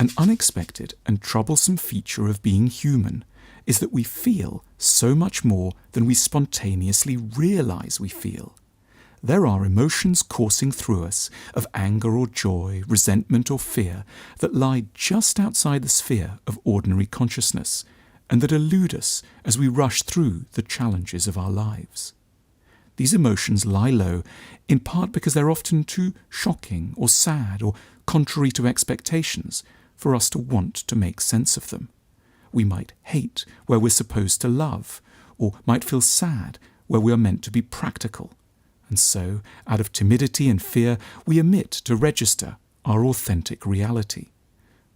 An unexpected and troublesome feature of being human is that we feel so much more than we spontaneously realize we feel. There are emotions coursing through us of anger or joy, resentment or fear that lie just outside the sphere of ordinary consciousness and that elude us as we rush through the challenges of our lives. These emotions lie low in part because they're often too shocking or sad or contrary to expectations for us to want to make sense of them. We might hate where we're supposed to love, or might feel sad where we are meant to be practical. And so, out of timidity and fear, we omit to register our authentic reality.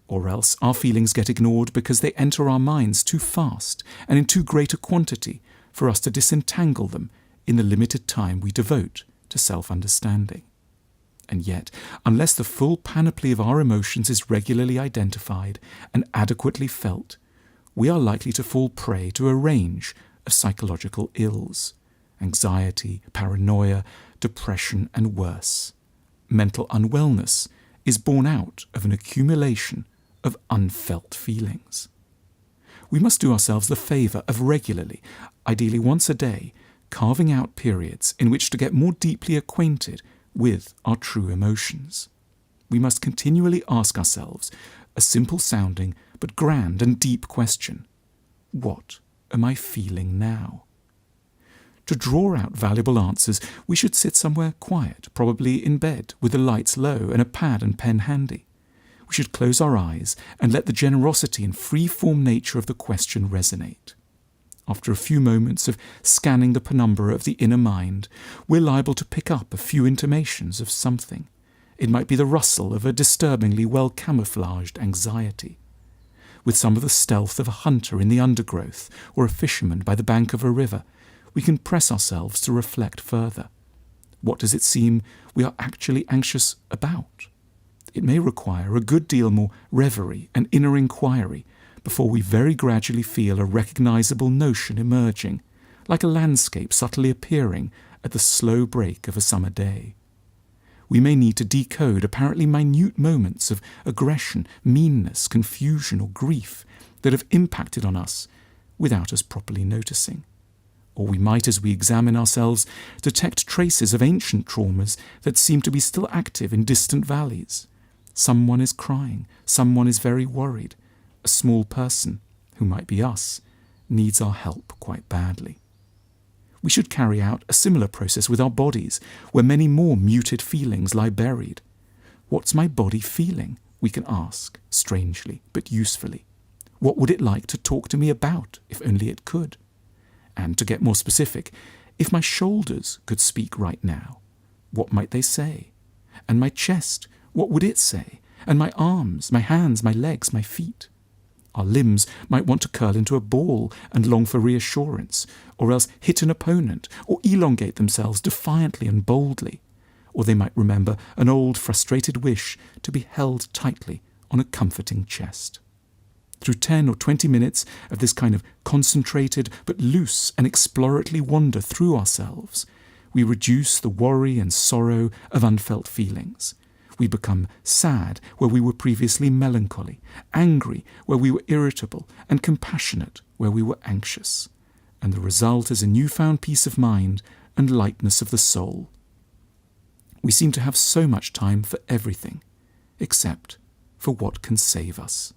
Or else our feelings get ignored because they enter our minds too fast and in too great a quantity for us to disentangle them in the limited time we devote to self-understanding. And yet, unless the full panoply of our emotions is regularly identified and adequately felt, we are likely to fall prey to a range of psychological ills: anxiety, paranoia, depression, and worse. Mental unwellness is born out of an accumulation of unfelt feelings. We must do ourselves the favour of regularly, ideally once a day, carving out periods in which to get more deeply acquainted with our true emotions. We must continually ask ourselves a simple-sounding but grand and deep question: what am I feeling now? To draw out valuable answers, we should sit somewhere quiet, probably in bed, with the lights low and a pad and pen handy. We should close our eyes and let the generosity and free-form nature of the question resonate. After a few moments of scanning the penumbra of the inner mind, we're liable to pick up a few intimations of something. It might be the rustle of a disturbingly well-camouflaged anxiety. With some of the stealth of a hunter in the undergrowth or a fisherman by the bank of a river, we can press ourselves to reflect further. What does it seem we are actually anxious about? It may require a good deal more reverie and inner inquiry before we very gradually feel a recognizable notion emerging, like a landscape subtly appearing at the slow break of a summer day. We may need to decode apparently minute moments of aggression, meanness, confusion, or grief that have impacted on us without us properly noticing. Or we might, as we examine ourselves, detect traces of ancient traumas that seem to be still active in distant valleys. Someone is crying, someone is very worried. A small person, who might be us, needs our help quite badly. We should carry out a similar process with our bodies, where many more muted feelings lie buried. What's my body feeling? We can ask, strangely but usefully. What would it like to talk to me about, if only it could? And to get more specific, if my shoulders could speak right now, what might they say? And my chest, what would it say? And my arms, my hands, my legs, my feet? Our limbs might want to curl into a ball and long for reassurance, or else hit an opponent, or elongate themselves defiantly and boldly. Or they might remember an old frustrated wish to be held tightly on a comforting chest. Through 10 or 20 minutes of this kind of concentrated but loose and exploratory wander through ourselves, we reduce the worry and sorrow of unfelt feelings. We become sad where we were previously melancholy, angry where we were irritable, and compassionate where we were anxious. And the result is a newfound peace of mind and lightness of the soul. We seem to have so much time for everything, except for what can save us.